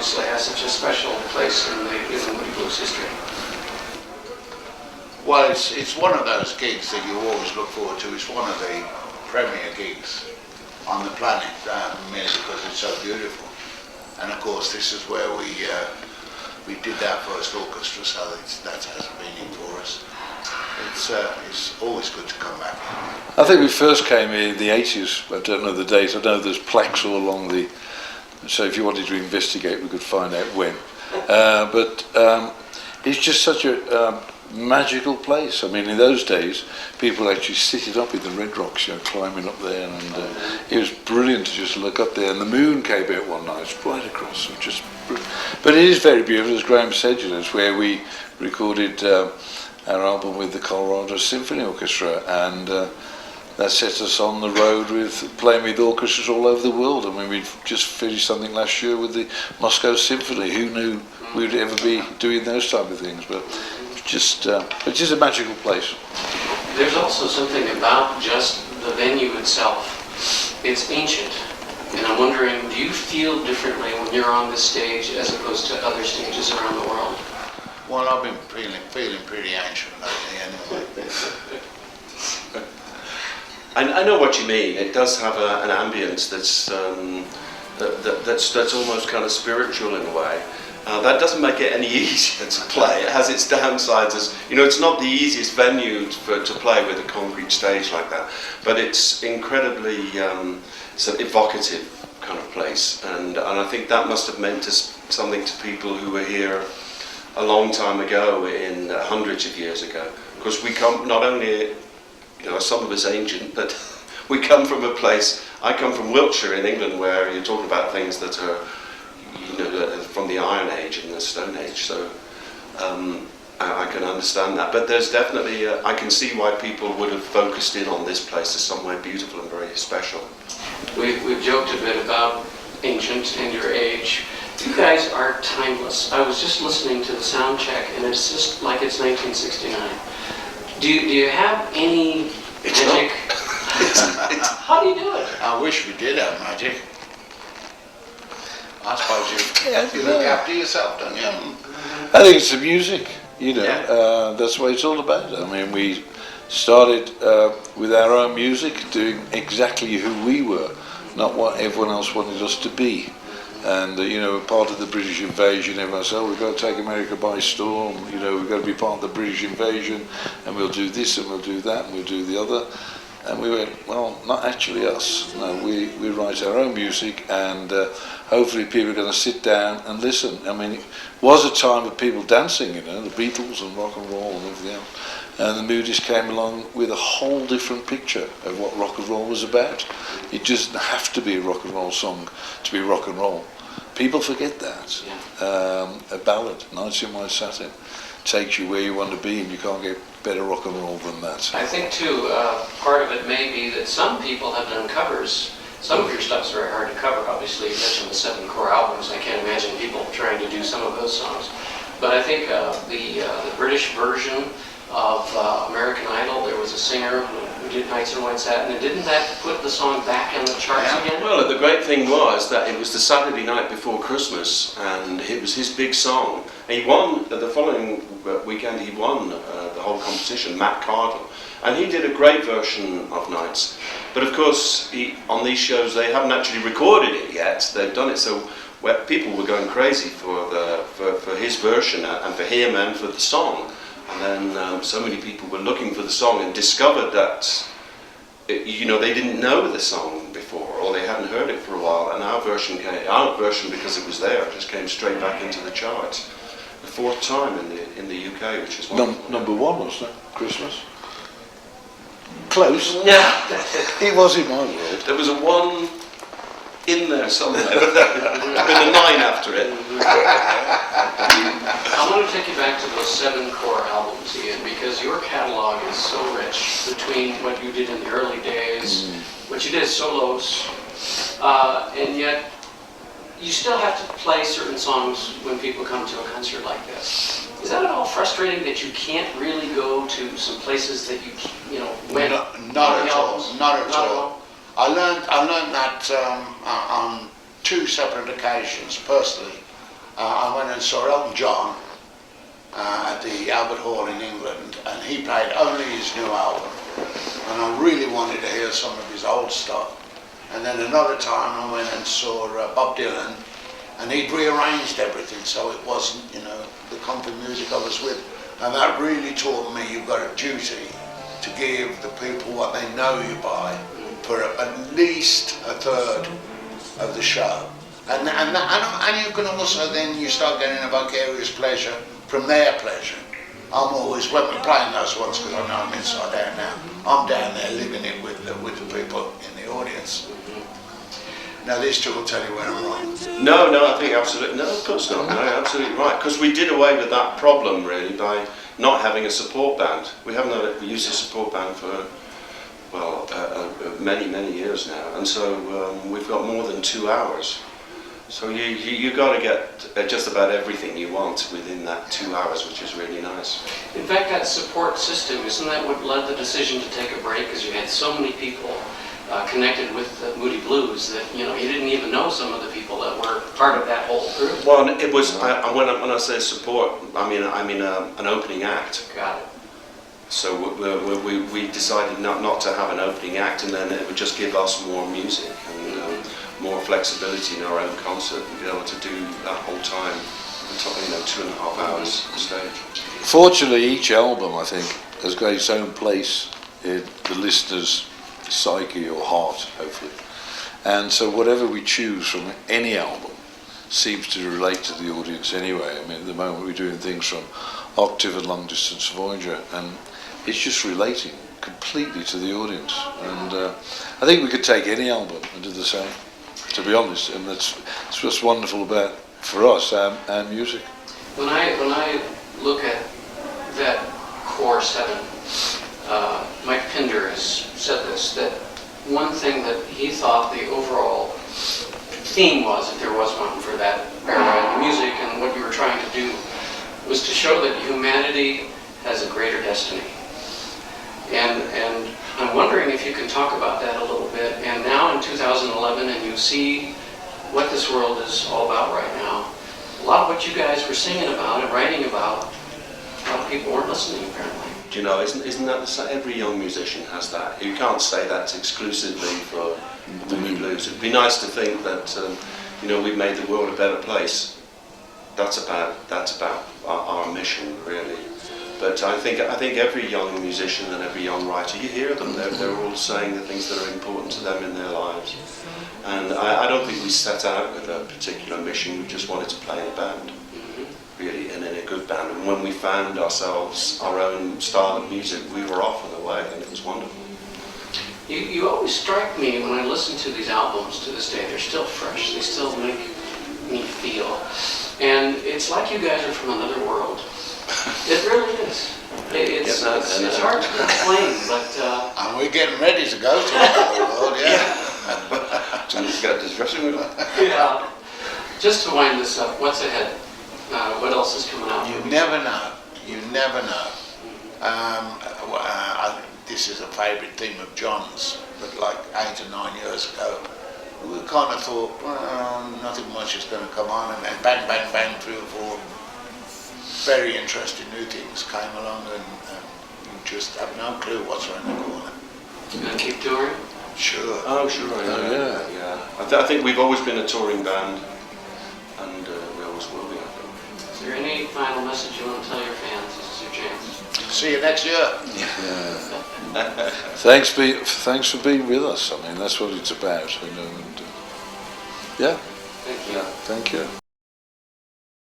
obviously has such a special place in the Moody Blues history. Well, it's one of those gigs that you always look forward to. It's one of the premier gigs on the planet, merely because it's so beautiful. And of course, this is where we did our first orchestra, so that has a meaning for us. It's always good to come back. I think we first came here in the 80s. I don't know the date. I know there's plaques all along the. So if you wanted to investigate, we could find out when. But it's just such a magical place. I mean, in those days, people actually sit it up in the Red Rocks, climbing up there, and it was brilliant to just look up there. And the moon came out one night, right across. But it is very beautiful, as Graham said. It's where we recorded our album with the Colorado Symphony Orchestra, and that set us on the road with playing with orchestras all over the world. I mean, we've just finished something last year with the Moscow Symphony. Who knew we'd ever be doing those type of things? But it's just a magical place. There's also something about just the venue itself. It's ancient, and I'm wondering, do you feel differently when you're on this stage as opposed to other stages around the world? Well, I've been feeling pretty ancient lately anyway. I know what you mean. It does have an ambience that's almost kind of spiritual in a way. That doesn't make it any easier to play. It has its downsides. As it's not the easiest venue to play with a concrete stage like that, but it's incredibly it's an evocative kind of place, and I think that must have meant something to people who were here a long time ago, in hundreds of years ago. Because we come not only, some of us ancient, but we come from a place. I come from Wiltshire in England, where you're talking about things that are from the Iron Age and the Stone Age, so I can understand that. But there's definitely, I can see why people would have focused in on this place as somewhere beautiful and very special. We've joked a bit about ancient and your age. You guys are timeless. I was just listening to the sound check, and it's just like it's 1969. Do you have any magic? How do you do it? I wish we did have magic. I suppose you look after yourself, don't you? I think it's the music, that's what it's all about. I mean, we started with our own music, doing exactly who we were, not what everyone else wanted us to be. And, part of the British invasion, everyone said, we've got to take America by storm, we've got to be part of the British invasion, and we'll do this and we'll do that and we'll do the other. And we went, well, not actually us. No, we write our own music, and hopefully people are going to sit down and listen. I mean, it was a time of people dancing, the Beatles and rock and roll and everything else. And the Moody's came along with a whole different picture of what rock and roll was about. It doesn't have to be a rock and roll song to be rock and roll. People forget that. A ballad, Nights in White Satin, takes you where you want to be, and you can't get better rock and roll than that. I think too, part of it may be that some people have done covers. Some of your stuff's very hard to cover, obviously. You mentioned the 7 core albums. I can't imagine people trying to do some of those songs. But I think the British version of American Idol, there was a singer who did Nights in White Satin, and didn't that put the song back in the charts again? Well, the great thing was that it was the Saturday night before Christmas, and it was his big song. And he won, the following weekend he won the whole competition, Matt Cardle. And he did a great version of Nights. But of course, on these shows, they haven't actually recorded it yet. They've done it so where people were going crazy for his version, and for him and for the song. And then so many people were looking for the song and discovered that, they didn't know the song before, or they hadn't heard it for a while. And our version, because it was there, just came straight back into the charts. The 4th time in the UK, which is wonderful. Number 1, wasn't it? Christmas. Close. Yeah. It was in my world. There was a 1 in there somewhere. There's been a 9 after it. I want to take you back to those 7 core albums, Ian, because your catalog is so rich between what you did in the early days, what you did as solos, and yet you still have to play certain songs when people come to a concert like this. Is that at all frustrating that you can't really go to some places that went? Not at all. I learned that on 2 separate occasions personally I went and saw Elton John at the Albert Hall in England, and he played only his new album, and I really wanted to hear some of his old stuff. And then another time I went and saw Bob Dylan, and he'd rearranged everything so it wasn't, you know, the country music I was with. And that really taught me you've got a duty to give the people what they know you by for at least a third of the show. And you can also then you start getting a vicarious pleasure from their pleasure. I'm always, when we're playing those ones, because I know I'm inside out now, I'm down there living it with the people in the audience. Now these two will tell you where I'm wrong. No, I think absolutely, no, of course not, no, absolutely right. Because we did away with that problem really by not having a support band. We haven't used a support band for, well, many years now. And so we've got more than 2 hours. So you got to get just about everything you want within that 2 hours, which is really nice. In fact, that support system, isn't that what led the decision to take a break? Because you had so many people connected with the Moody Blues that, you know, you didn't even know some of the people that were part of that whole group. Well, it was, when I say support, I mean an opening act. Got it. So we decided not to have an opening act, and then it would just give us more music and more flexibility in our own concert and be able to do that whole time, you know, 2.5 hours on stage. Fortunately, each album, I think, has got its own place in the listener's psyche or heart, hopefully. And so whatever we choose from any album seems to relate to the audience anyway. I mean, at the moment we're doing things from Octave and Long Distance Voyager, and it's just relating completely to the audience. And I think we could take any album and do the same, to be honest, and that's what's wonderful about, for us, our music. When I look at that core 7, Mike Pinder has said this, that one thing that he thought the overall theme was, if there was one for that era in music and what you were trying to do, was to show that humanity has a greater destiny. And I'm wondering if you can talk about that a little bit. And now in 2011, and you see what this world is all about right now, a lot of what you guys were singing about and writing about, a lot of people weren't listening apparently. Do you know, isn't that the same? Every young musician has that. You can't say that's exclusively for the Moody Blues. It'd be nice to think that, you know, we've made the world a better place. That's about our mission, really. But I think every young musician and every young writer, you hear them. They're all saying the things that are important to them in their lives. And I don't think we set out with a particular mission. We just wanted to play in a band, really, and in a good band. And when we found ourselves our own style of music, we were off and away, and it was wonderful. You always strike me when I listen to these albums to this day. They're still fresh. They still make me feel. And it's like you guys are from another world. It really is. It's hard to explain, but... and we're getting ready to go to another world, yeah. Somebody's got this dressing room. Yeah. Just to wind this up, what's ahead? What else is coming out? You never know. You never know. This is a favourite theme of John's, but like 8 or 9 years ago, we kind of thought, well, nothing much is going to come on, and then bang, bang, bang, 3 or 4 very interesting new things came along, and you just have no clue what's around the corner. You going to keep touring? Sure. Oh, sure, yeah. I think we've always been a touring band, and we always will be, I think. Is there any final message you want to tell your fans? This is your chance. See you next year. Thanks for being with us. I mean, that's what it's about, you know. And, yeah. Thank you. Thank you.